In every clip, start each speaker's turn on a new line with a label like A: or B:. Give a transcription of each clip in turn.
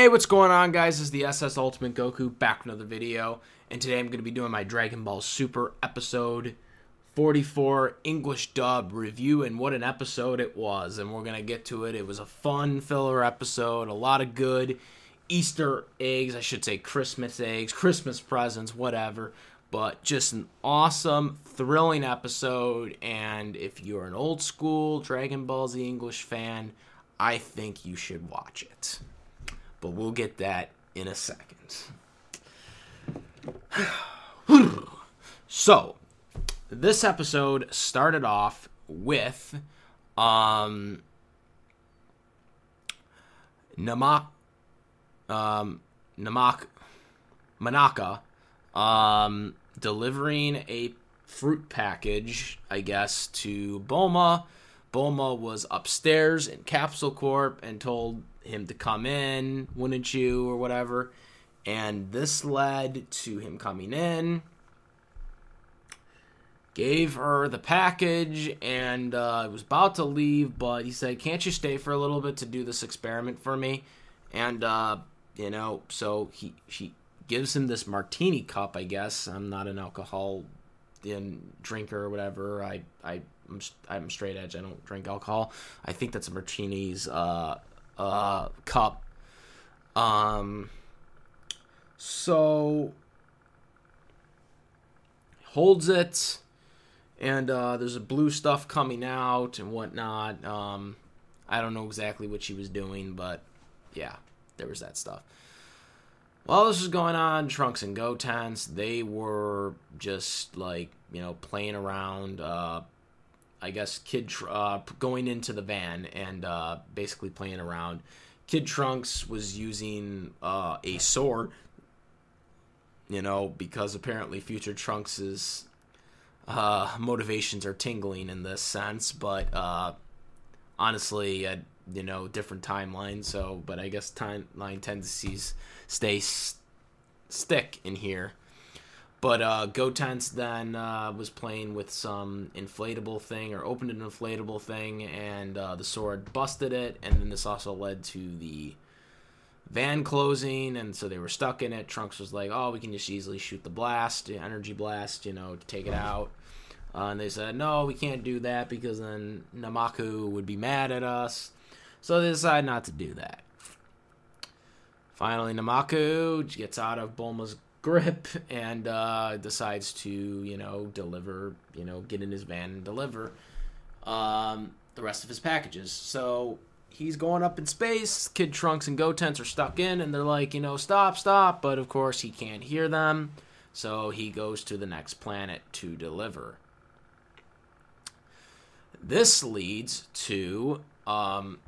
A: Hey, what's going on, guys? This is the SS Ultimate Goku back with another video, and today I'm going to be doing my Dragon Ball Super episode 44 English dub review, and what an episode it was, and we're going to get to it. It was a fun filler episode, a lot of good Easter eggs, I should say Christmas eggs, Christmas presents, whatever, but just an awesome, thrilling episode, and if you're an old school Dragon Ball Z English fan, I think you should watch it. But we'll get that in a second. So, this episode started off with Manaka delivering a fruit package, I guess, to Bulma. Bulma was upstairs in Capsule Corp and told him to come in, wouldn't you, or whatever. And this led to him coming in, gave her the package, and was about to leave, but he said, can't you stay for a little bit to do this experiment for me? And, so she gives him this martini cup, I guess. I'm not an alcohol drinker or whatever. I'm straight edge. I don't drink alcohol. I think that's a martini's cup. So holds it, and there's a blue stuff coming out and whatnot. I don't know exactly what she was doing, but yeah, there was that stuff. While this was going on, Trunks and Gotenks, they were just like, playing around. I guess going into the van and basically playing around. Kid Trunks was using a sword, because apparently future Trunks' motivations are tingling in this sense. But honestly, different timeline. So, but I guess timeline tendencies stick in here. But Gotenks then was playing with some inflatable thing, or opened an inflatable thing, and the sword busted it, and then this also led to the van closing, and so they were stuck in it. Trunks was like, oh, we can just easily shoot the blast, the energy blast, to take it out. And they said, no, we can't do that, because then Namaku would be mad at us. So they decided not to do that. Finally, Namaku gets out of Bulma's grip and decides to deliver, get in his van and deliver the rest of his packages. So he's going up in space. Kid Trunks and Gotenks are stuck in, and they're like, stop, but of course he can't hear them, so he goes to the next planet to deliver. This leads to them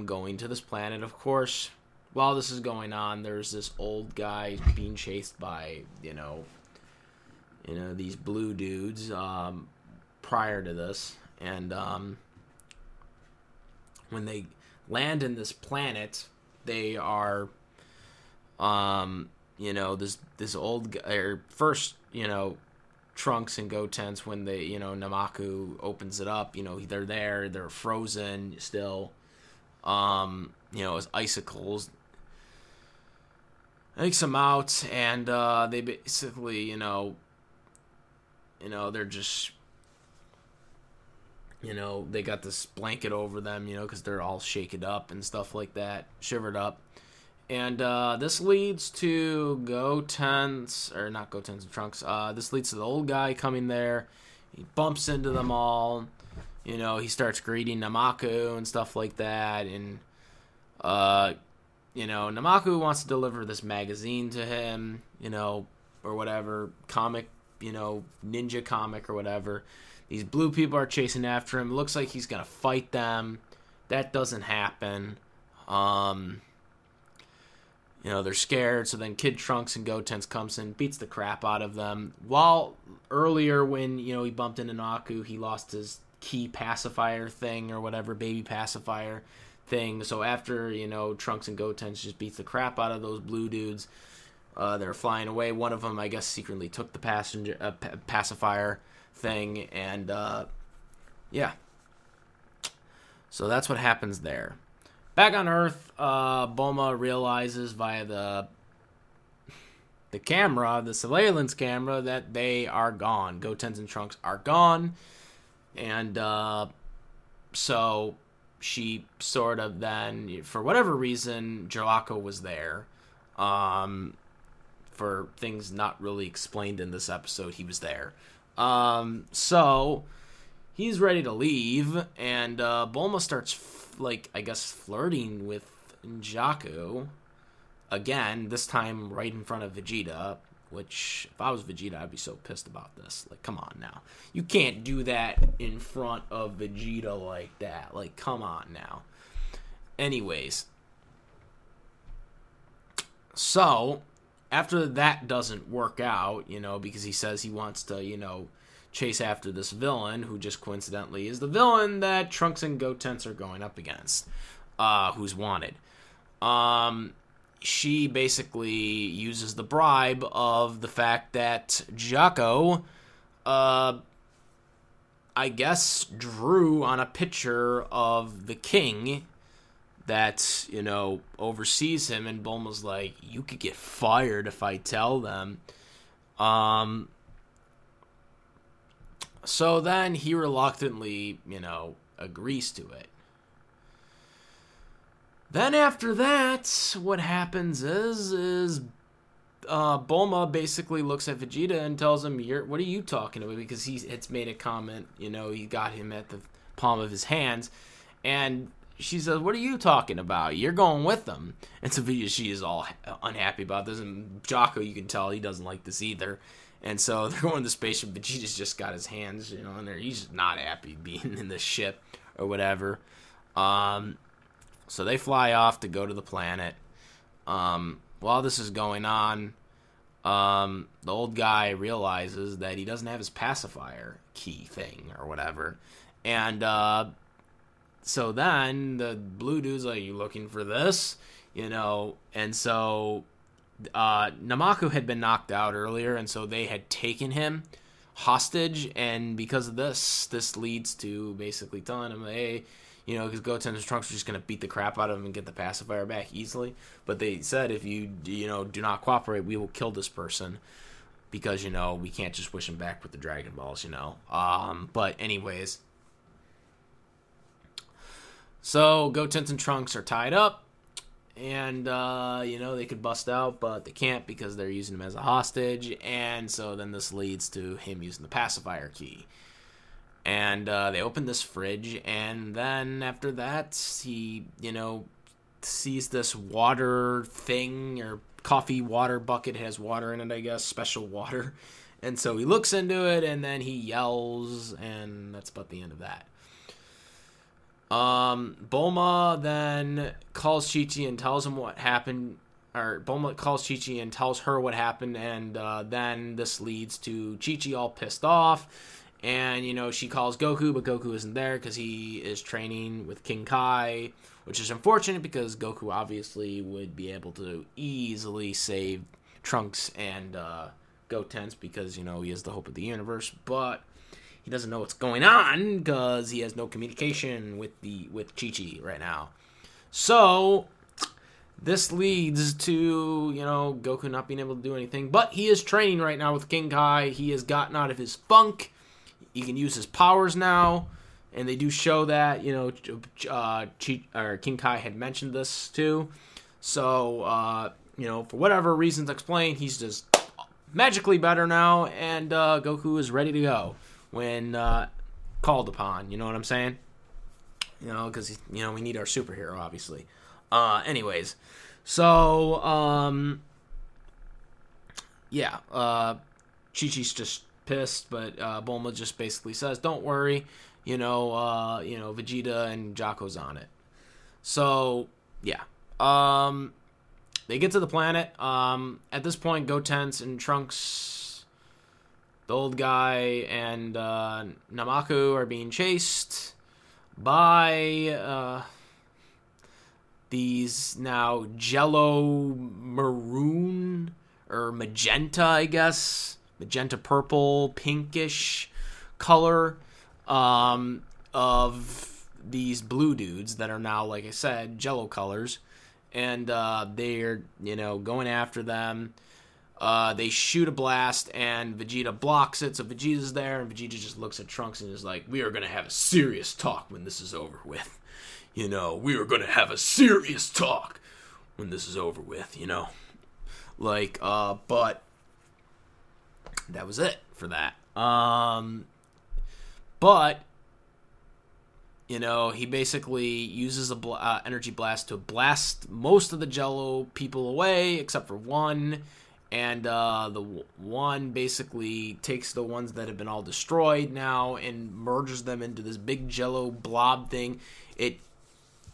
A: going to this planet. Of course, while this is going on, there's this old guy being chased by, these blue dudes prior to this. And when they land in this planet, they are, this old guy, or first, Trunks and Gotenks, when they, Namaku opens it up, they're there, they're frozen still, as icicles. Takes them out, and they basically, they're just, they got this blanket over them, because they're all shaken up and stuff like that, shivered up. And this leads to Gotenks, or not Gotenks and Trunks, this leads to the old guy coming there. He bumps into them all, he starts greeting Namaku and stuff like that, and, Namaku wants to deliver this magazine to him, or whatever, comic, ninja comic or whatever. These blue people are chasing after him. It looks like he's going to fight them. That doesn't happen. They're scared, so then Kid Trunks and Gotenks comes in, beats the crap out of them. While earlier when, he bumped into Namaku, he lost his key pacifier thing or whatever, baby pacifier thing. So after, Trunks and Gotenks just beats the crap out of those blue dudes, they're flying away. One of them, I guess, secretly took the pacifier thing, and yeah. So that's what happens there. Back on Earth, Bulma realizes via the camera, the surveillance camera, that they are gone. Gotenks and Trunks are gone. And so she sort of then, for whatever reason, Jocko was there. For things not really explained in this episode, he was there. So he's ready to leave, and Bulma starts, I guess, flirting with Jocko again, this time right in front of Vegeta, which, if I was Vegeta, I'd be so pissed about this. Like, come on now. You can't do that in front of Vegeta like that. Like, come on now. Anyways. So, after that doesn't work out, because he says he wants to, chase after this villain, who just coincidentally is the villain that Trunks and Gotenks are going up against, who's wanted. She basically uses the bribe of the fact that Jocko, I guess, drew on a picture of the king that, oversees him, and Bulma's like, you could get fired if I tell them. So then he reluctantly, agrees to it. Then after that, what happens is Bulma basically looks at Vegeta and tells him, what are you talking about? Because it's made a comment, he got him at the palm of his hands. And she says, what are you talking about? You're going with them. And so she is all unhappy about this. And Jocko, you can tell, he doesn't like this either. And so they're going to the spaceship. Vegeta's just got his hands, in there. He's just not happy being in the ship or whatever. So they fly off to go to the planet. While this is going on, the old guy realizes that he doesn't have his pacifier key thing or whatever. And so then the blue dude's like, you looking for this? And so Namaku had been knocked out earlier, and so they had taken him hostage. And because of this leads to basically telling him, hey, because Gotenks and Trunks are just going to beat the crap out of him and get the pacifier back easily. But they said, if you, do not cooperate, we will kill this person. Because, we can't just wish him back with the Dragon Balls, But anyways. So, Gotenks and Trunks are tied up. And, they could bust out, but they can't because they're using him as a hostage. And so then this leads to him using the pacifier key. And they open this fridge, and then after that, he, sees this water thing, or coffee water bucket, has water in it, I guess, special water. And so he looks into it, and then he yells, and that's about the end of that. Bulma then calls Chi-Chi and tells him what happened, or Bulma calls Chi-Chi and tells her what happened, and then this leads to Chi-Chi all pissed off. And, she calls Goku, but Goku isn't there because he is training with King Kai, which is unfortunate because Goku obviously would be able to easily save Trunks and Gotenks because, he is the hope of the universe, but he doesn't know what's going on because he has no communication with Chi-Chi right now. So this leads to, Goku not being able to do anything, but he is training right now with King Kai. He has gotten out of his funk. He can use his powers now, and they do show that, King Kai had mentioned this too. So, for whatever reasons explained, he's just magically better now, and Goku is ready to go when called upon. You know what I'm saying? Because, we need our superhero, obviously. Anyways, so, yeah, Chi-Chi's just pissed, but Bulma just basically says, don't worry, Vegeta and Jocko's on it. So, yeah. They get to the planet. At this point, Gotenks and Trunks, the old guy, and Namaku are being chased by these now jello maroon, or magenta, I guess, magenta purple, pinkish color of these blue dudes that are now, like I said, Jello colors, and they're, going after them. They shoot a blast, and Vegeta blocks it, so Vegeta's there, and Vegeta just looks at Trunks and is like, we are going to have a serious talk when this is over with. We are going to have a serious talk when this is over with, but that was it for that. But he basically uses a energy blast to blast most of the Jello people away, except for one. And the one basically takes the ones that have been all destroyed now and merges them into this big Jello blob thing. It,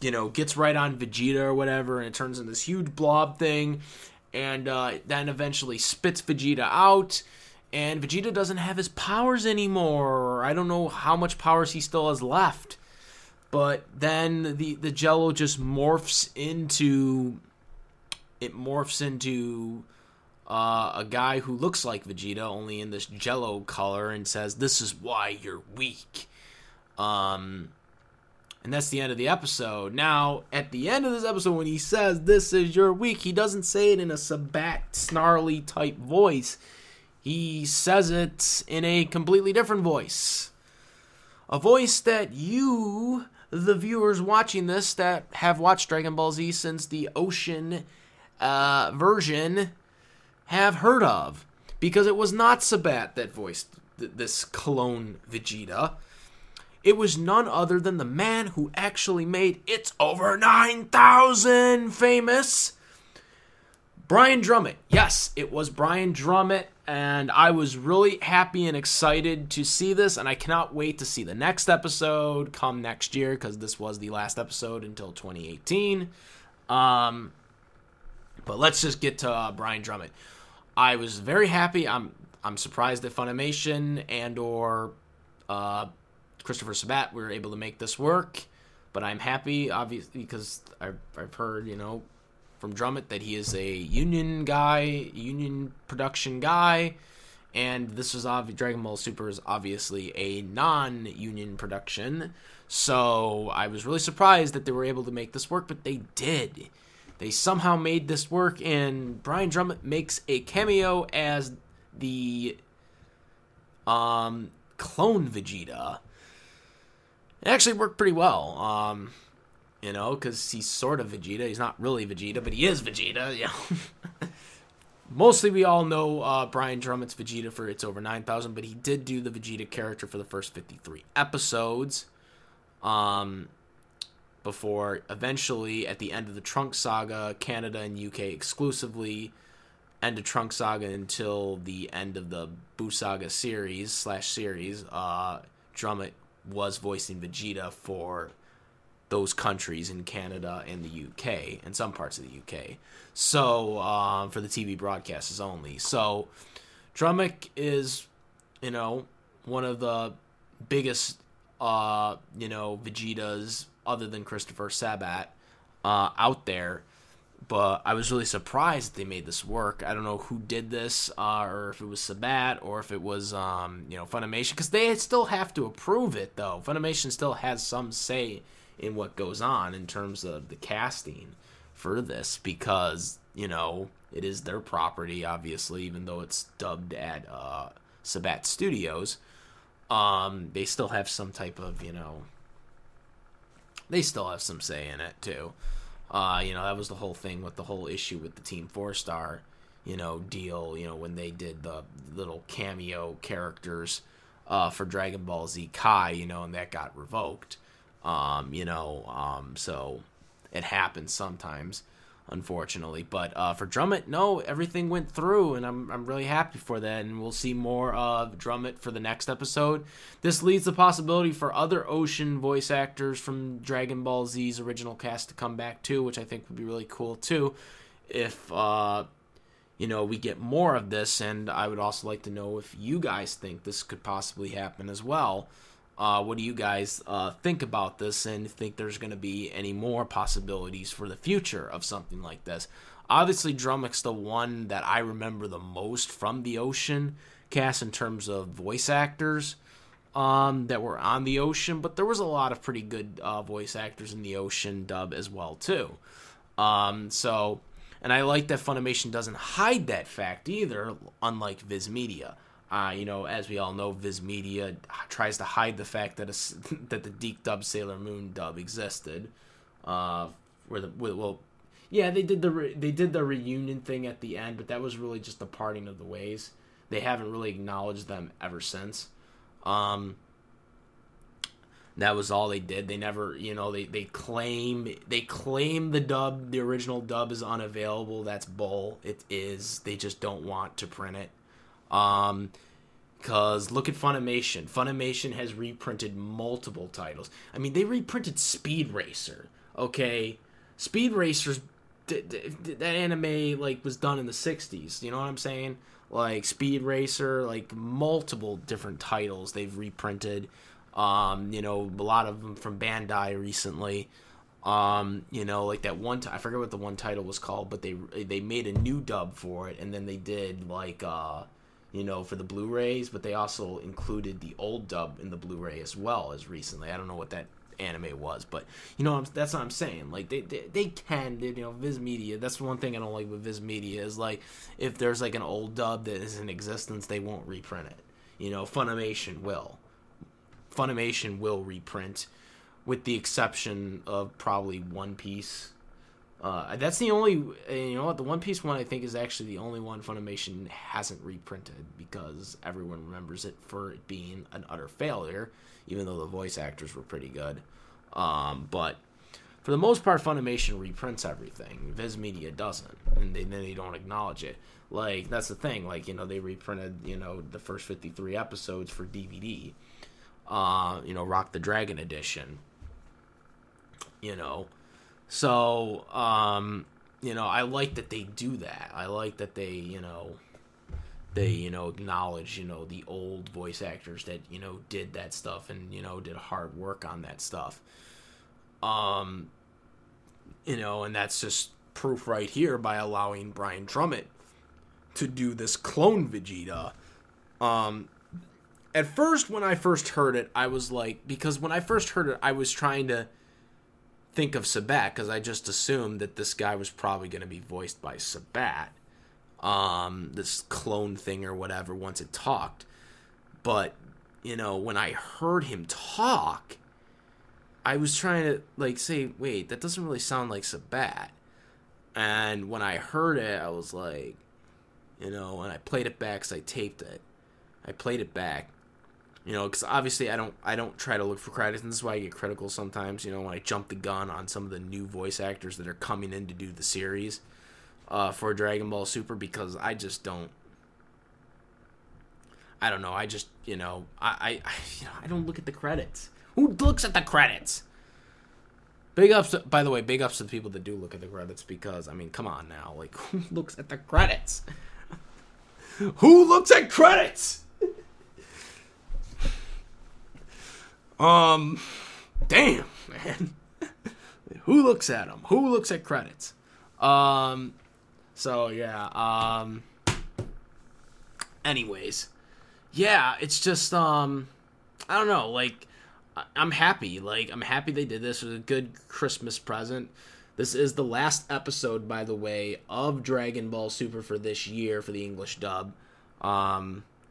A: gets right on Vegeta or whatever, and it turns into this huge blob thing. And then eventually spits Vegeta out. And Vegeta doesn't have his powers anymore. I don't know how much powers he still has left. But then the Jello just morphs into... It morphs into... a guy who looks like Vegeta, only in this Jello color, and says, "This is why you're weak." And that's the end of the episode. Now, at the end of this episode, when he says, "This is you're weak," he doesn't say it in a Sabat, snarly type voice. He says it in a completely different voice. A voice that you, the viewers watching this, that have watched Dragon Ball Z since the Ocean version, have heard of, because it was not Sabat that voiced this clone Vegeta. It was none other than the man who actually made It's Over 9,000 famous, Brian Drummond. Yes, it was Brian Drummond, and I was really happy and excited to see this, and I cannot wait to see the next episode come next year, because this was the last episode until 2018. But let's just get to Brian Drummond. I was very happy. I'm surprised that Funimation and or Christopher Sabat were able to make this work, but I'm happy, obviously, because I've heard, from Drummond that he is a union production guy, and this is Dragon Ball Super is obviously a non-union production, so I was really surprised that they were able to make this work, but they did. They somehow made this work, and Brian Drummond makes a cameo as the clone Vegeta. It actually worked pretty well, because he's sort of Vegeta. He's not really Vegeta, but he is Vegeta, Mostly we all know Brian Drummond's Vegeta for It's Over 9,000, but he did do the Vegeta character for the first 53 episodes. Before eventually, at the end of the Trunks Saga, Canada and UK exclusively, end of Trunks Saga until the end of the Buu Saga series, Drummond was voicing Vegeta for those countries in Canada and the UK, and some parts of the UK. So, for the TV broadcasts only. So, Drummond is, one of the biggest, Vegetas, other than Christopher Sabat, out there. But I was really surprised that they made this work. I don't know who did this, or if it was Sabat, or if it was, Funimation, because they still have to approve it, though. Funimation still has some say in what goes on in terms of the casting for this, because, it is their property, obviously, even though it's dubbed at Sabat Studios. They still have some type of, they still have some say in it, too. That was the whole thing with the whole issue with the Team 4-Star, deal, when they did the little cameo characters for Dragon Ball Z Kai, and that got revoked. So it happens sometimes, unfortunately. But for Drummond, no, everything went through, and I'm really happy for that, and we'll see more of Drummond for the next episode. This leads the possibility for other Ocean voice actors from Dragon Ball Z's original cast to come back too, which I think would be really cool too, if we get more of this. And I would also like to know if you guys think this could possibly happen as well. What do you guys think about this, and think there's going to be any more possibilities for the future of something like this? Obviously, Drummond's the one that I remember the most from the Ocean cast in terms of voice actors. that were on the Ocean, but there was a lot of pretty good voice actors in the Ocean dub as well too. So, and I like that Funimation doesn't hide that fact either, unlike Viz Media. As we all know, Viz Media tries to hide the fact that that the Deke dub Sailor Moon dub existed. They did the reunion thing at the end, but that was really just the parting of the ways. They haven't really acknowledged them ever since. That was all they did. They never, they claim the original dub is unavailable. That's bull. It is. They just don't want to print it. Because look at Funimation. Funimation has reprinted multiple titles. I mean, they reprinted Speed Racer. Okay, Speed Racer's that anime was done in the 60s. You know what I'm saying? Like Speed Racer, multiple different titles they've reprinted. A lot of them from Bandai recently. That one I forget what the one title was called, but they made a new dub for it, and then they did for the Blu-rays, but they also included the old dub in the Blu-ray as well as recently. I don't know what that anime was, but that's what I'm saying. They can, Viz Media. That's the one thing I don't like with Viz Media is if there's an old dub that is in existence, they won't reprint it. Funimation will reprint, with the exception of probably One Piece. That's the only, the One Piece one I think is actually the only one Funimation hasn't reprinted, because everyone remembers it for it being an utter failure, even though the voice actors were pretty good. But for the most part, Funimation reprints everything. Viz Media doesn't, and they don't acknowledge it. That's the thing. They reprinted, the first 53 episodes for DVD. Rock the Dragon edition. So, I like that they do that. I like that they acknowledge, the old voice actors that, did that stuff and, did hard work on that stuff. And that's just proof right here by allowing Brian Drummond to do this clone Vegeta. At first, when I first heard it, I was because when I first heard it, I was trying to think of Sabat, because I just assumed that this guy was probably going to be voiced by Sabat, this clone thing or whatever, once it talked. But, when I heard him talk, I was trying to, say, wait, that doesn't really sound like Sabat. And when I heard it, I was and I played it back, because I taped it. I played it back. Because obviously I don't try to look for credits, and this is why I get critical sometimes, when I jump the gun on some of the new voice actors that are coming in to do the series for Dragon Ball Super, because I just don't, I don't know, I just, I don't look at the credits. Who looks at the credits? Big ups, by the way, big ups to the people that do look at the credits, because, come on now, who looks at the credits? Who looks at credits? Damn, man. Who looks at them? Who looks at credits? So, yeah, anyways. Yeah, it's just, I don't know, I'm happy. I'm happy they did this. It was a good Christmas present. This is the last episode, by the way, of Dragon Ball Super for this year for the English dub.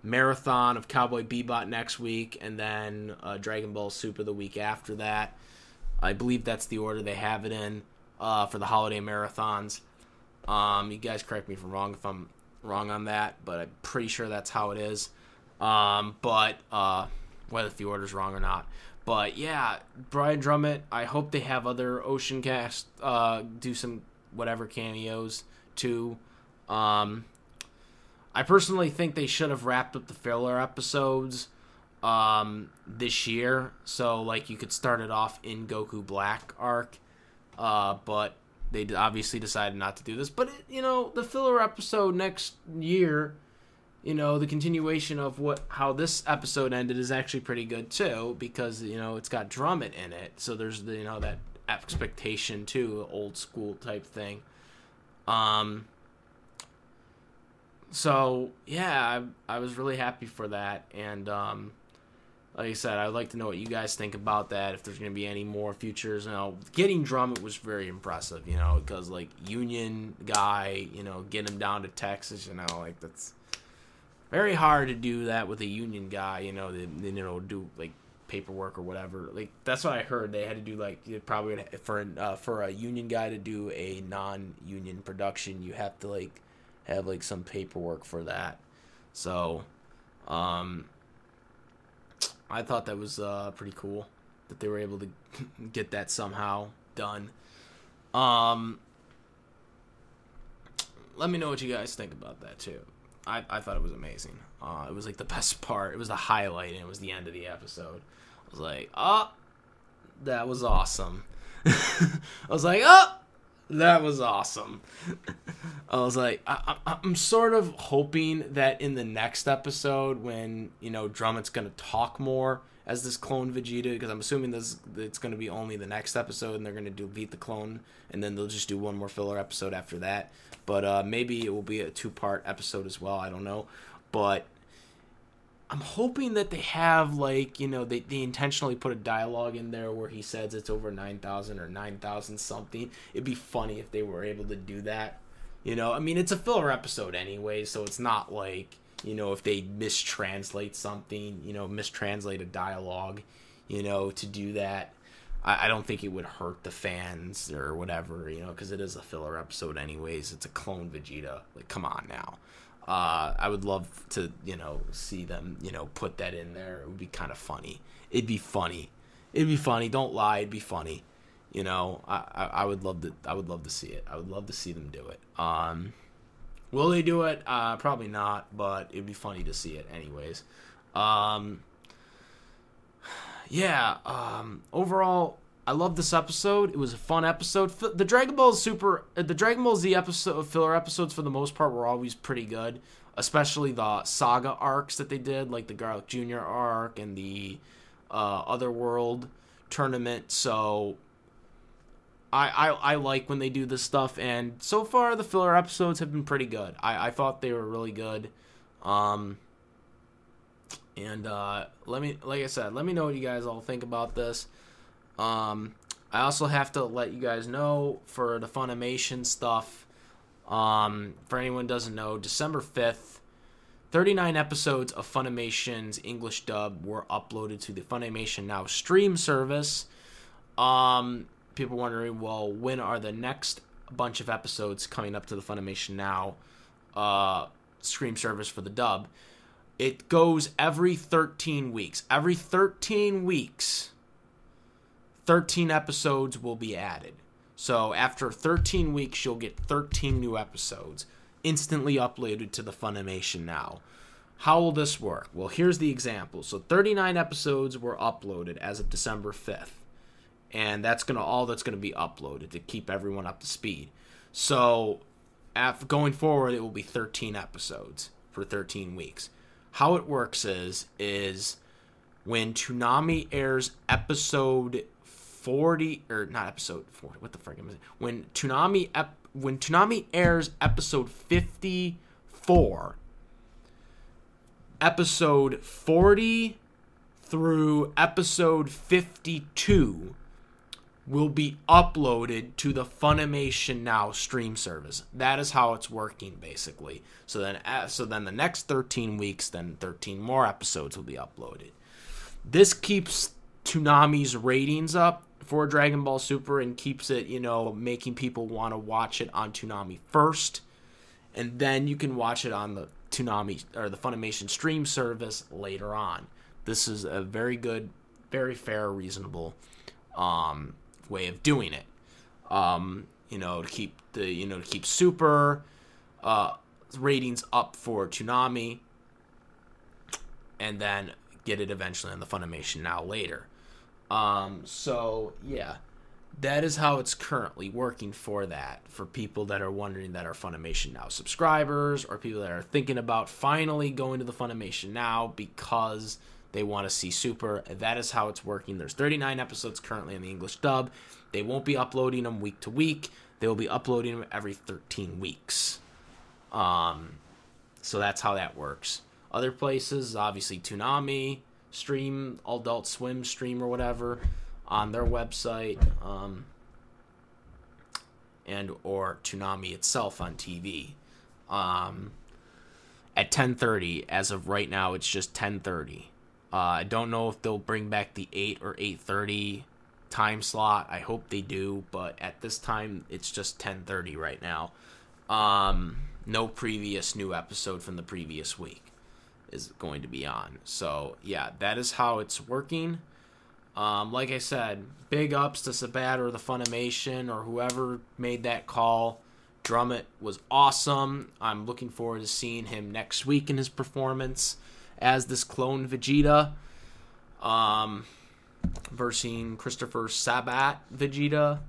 A: Marathon of Cowboy Bebop next week, and then Dragon Ball Super the week after that. I believe that's the order they have it in for the holiday marathons. You guys correct me if I'm wrong on that, but I'm pretty sure that's how it is. But whether the order's wrong or not. But yeah, Brian Drummond, I hope they have other Ocean cast do some whatever cameos too. I personally think they should have wrapped up the filler episodes this year, so you could start it off in Goku Black arc, but they obviously decided not to do this. But the filler episode next year, the continuation of how this episode ended is actually pretty good too, because it's got Drummond in it, so there's that expectation too, old school type thing. So, yeah, I was really happy for that, and like I said, I'd like to know what you guys think about that. If there's going to be any more futures, getting Drummond was very impressive, because like Union guy, get him down to Texas, like that's very hard to do that with a Union guy, do like paperwork or whatever. Like that's what I heard. They had to do like probably for a Union guy to do a non-Union production, you have to like have like some paperwork for that. So, I thought that was pretty cool that they were able to get that somehow done. Let me know what you guys think about that too. I thought it was amazing. It was like the best part. It was the highlight, and it was the end of the episode. I was like, oh, that was awesome. I was like, oh, that was awesome. I was like, I'm sort of hoping that in the next episode when, Drummond's going to talk more as this clone Vegeta, because I'm assuming it's going to be only the next episode and they're going to delete the clone and then they'll just do one more filler episode after that. But maybe it will be a 2-part episode as well. I don't know. But I'm hoping that they have, like, they intentionally put a dialogue in there where he says it's over 9,000 or 9,000 something. It'd be funny if they were able to do that. I mean, it's a filler episode anyway, so it's not like, if they mistranslate something, mistranslate a dialogue, to do that. I don't think it would hurt the fans or whatever, because it is a filler episode anyways. It's a clone Vegeta. Like, come on now. I would love to, see them, put that in there. It would be kind of funny. It'd be funny. Don't lie. It'd be funny. I would love to see it. I would love to see them do it. Will they do it? Probably not, but it'd be funny to see it anyways. Overall, I love this episode. It was a fun episode. The Dragon Ball Z filler episodes for the most part were always pretty good, especially the saga arcs that they did, like the Garlic Jr. arc and the Otherworld tournament. So I like when they do this stuff, and so far the filler episodes have been pretty good. I thought they were really good. Let me know what you guys all think about this. I also have to let you guys know for the Funimation stuff. For anyone who doesn't know, December 5th, 39 episodes of Funimation's English dub were uploaded to the Funimation Now stream service. People wondering, well, when are the next bunch of episodes coming up to the Funimation Now stream service for the dub? It goes every 13 weeks. Every 13 weeks, 13 episodes will be added. So after 13 weeks, you'll get 13 new episodes instantly uploaded to the Funimation Now. How will this work? Well, here's the example. So 39 episodes were uploaded as of December 5th. And that's all that's going to be uploaded to keep everyone up to speed. So going forward, it will be 13 episodes for 13 weeks. How it works is when Toonami airs episode 40, or not episode 40, what the frick am I saying? When Toonami airs episode 54, episode 40 through episode 52 will be uploaded to the Funimation Now stream service. That is how it's working, basically. So then the next 13 weeks, then 13 more episodes will be uploaded. This keeps Toonami's ratings up for Dragon Ball Super and keeps it, making people want to watch it on Toonami first. And then you can watch it on the Toonami or the Funimation stream service later on. This is a very good, very fair, reasonable way of doing it. To keep Super ratings up for Toonami, and then get it eventually on the Funimation Now later. That is how it's currently working for people that are wondering that are Funimation Now subscribers, or people that are thinking about finally going to the Funimation Now because they want to see Super. That is how it's working. There's 39 episodes currently in the English dub. They won't be uploading them week to week. They will be uploading them every 13 weeks. So that's how that works. Other places, obviously Toonami, stream, Adult Swim stream or whatever, on their website, and or Toonami itself on TV. At 10:30. As of right now, it's just 10:30. I don't know if they'll bring back the 8 or 8:30 time slot. I hope they do, but at this time, it's just 10:30 right now. No previous new episode from the previous week is going to be on. So, yeah, that is how it's working. Like I said, big ups to Sabat or the Funimation or whoever made that call. Drummond was awesome. I'm looking forward to seeing him next week in his performance as this clone Vegeta. Versus Christopher Sabat Vegeta,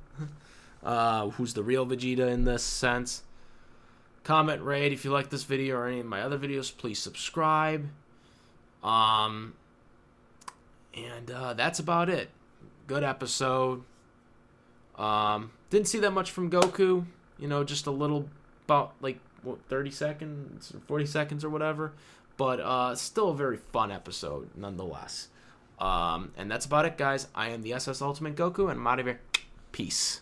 A: who's the real Vegeta in this sense. Comment, rate if you like this video or any of my other videos. Please subscribe. And that's about it. Good episode. Didn't see that much from Goku. Just a little, about 30 seconds, 40 seconds or whatever. But still a very fun episode nonetheless. And that's about it, guys. I am the SS Ultimate Goku, and I'm out of here. Peace.